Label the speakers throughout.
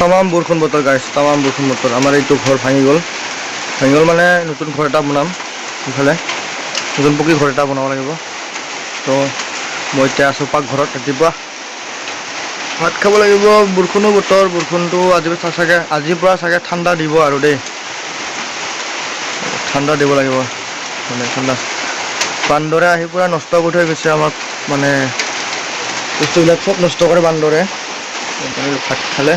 Speaker 1: তামাম বৰষুণ বতৰ গাইছ, তামাম বৰষুণ বতৰ। আমাৰ এইটো ঘৰ ভাঙি গ'ল মানে নতুন ঘৰ এটা বনাম ইফালে, নতুন পকী ঘৰ এটা বনাব লাগিব। তো মই এতিয়া আছোঁ পাকঘৰত। ৰাতিপুৱা ভাত খাব লাগিব। বৰষুণো বতৰ, বৰষুণটো আজিৰ পৰা চাগে ঠাণ্ডা দিব আৰু দেই, ঠাণ্ডা দিব লাগিব মানে ঠাণ্ডা। বান্দৰে আহি পূৰা নষ্ট কৰি থৈ গৈছে আমাক, মানে বস্তুবিলাক চব নষ্ট কৰে বান্দৰে। ভাত খালে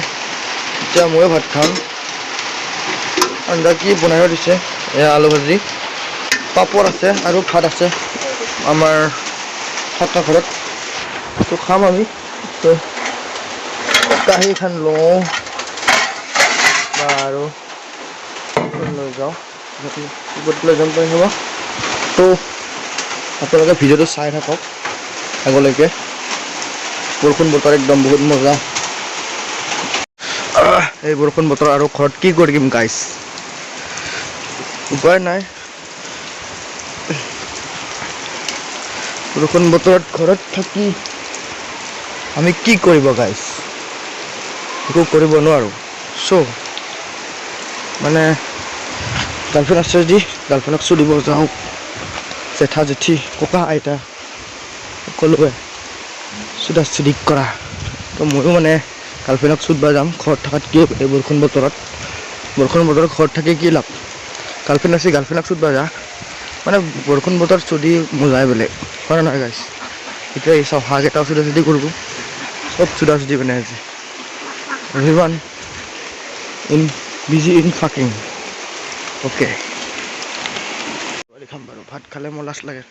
Speaker 1: এতিয়া ময়ো ভাত খাম। আঞ্জা কি বনাই দিছে, এয়া আলু ভাজি, পাপৰ আছে আৰু ভাত আছে আমাৰ সাতটা ঘৰত। তো খাম আমি। তো কাঁহীখন লওঁ বা আৰু লৈ যাওঁ, লৈ যাম পাই হ'ব। তো আপোনালোকে ভিডিঅ'টো চাই থাকক আগলৈকে। বৰষুণ বতৰ একদম বহুত মজা। এই বৰষুণ বতৰ আৰু ঘৰত কি কৰিম গাইছ, উপায় নাই। বৰষুণ বতৰত ঘৰত থাকি আমি কি কৰিব গাইছ, একো কৰিব নোৱাৰোঁ। চ' মানে গাৰ্লফ্ৰেণ্ড আছে যদি গাৰ্লফ্ৰেণ্ডক চুদিব যাওঁ। জেঠা জেঠি ককা আইতা সকলোৱে চুদা চুদি কৰা। তো ময়ো মানে গাৰ্লফ্ৰেণ্ডক চুদবা যাম। ঘৰত থকাত কি এই বৰষুণ বতৰত ঘৰত থাকি কি লাভ। গাৰ্লফ্ৰেণ্ড আছে, গাৰ্লফ্ৰেণ্ডক চুদবা যা, মানে বৰষুণ বতৰত চুদি মজাই বেলেগ, হয় নহয় গাইছ। এতিয়া এই চব হাঁহ এটাও চুদা চুদি কৰিব, চব চুদা চুদি বনাই আছে। Everyone busy in fucking. Okay, খাম বাৰু। ভাত খালে মোৰ লাজ লাগে।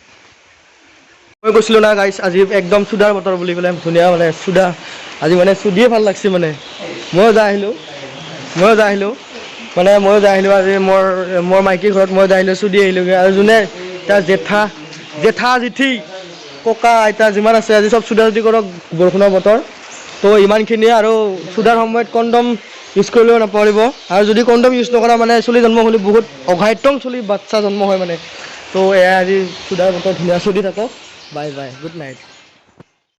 Speaker 1: মই কৈছিলোঁ না গাইছ, আজি একদম চুদাৰ বতৰ বুলি পেলাই, ধুনীয়া মানে চুদা। আজি মানে চুদিয়ে ভাল লাগছে মানে। ময়ো যাই আহিলোঁ আজি মোৰ মাইকীৰ ঘৰত মই যাই আহিলোঁ, চুদি আহিলোঁগৈ। আৰু যোনে তাৰ জেঠা জেঠি ককা আইতা যিমান আছে আজি চব চুদা চুদি কৰক বৰষুণৰ বতৰ। তো ইমানখিনিয়ে। আৰু চুদাৰ সময়ত কণ্ডম ইউজ কৰিলেও নাপাহৰিব। আৰু যদি কণ্ডম ইউজ নকৰা মানে চলি জন্ম হ'লে বহুত অঘাইটং চলি বাচ্চা জন্ম হয় মানে। তো এয়া আজি চুদাৰ বতৰ, ধুনীয়া চলি থাকক। Bye bye, good night.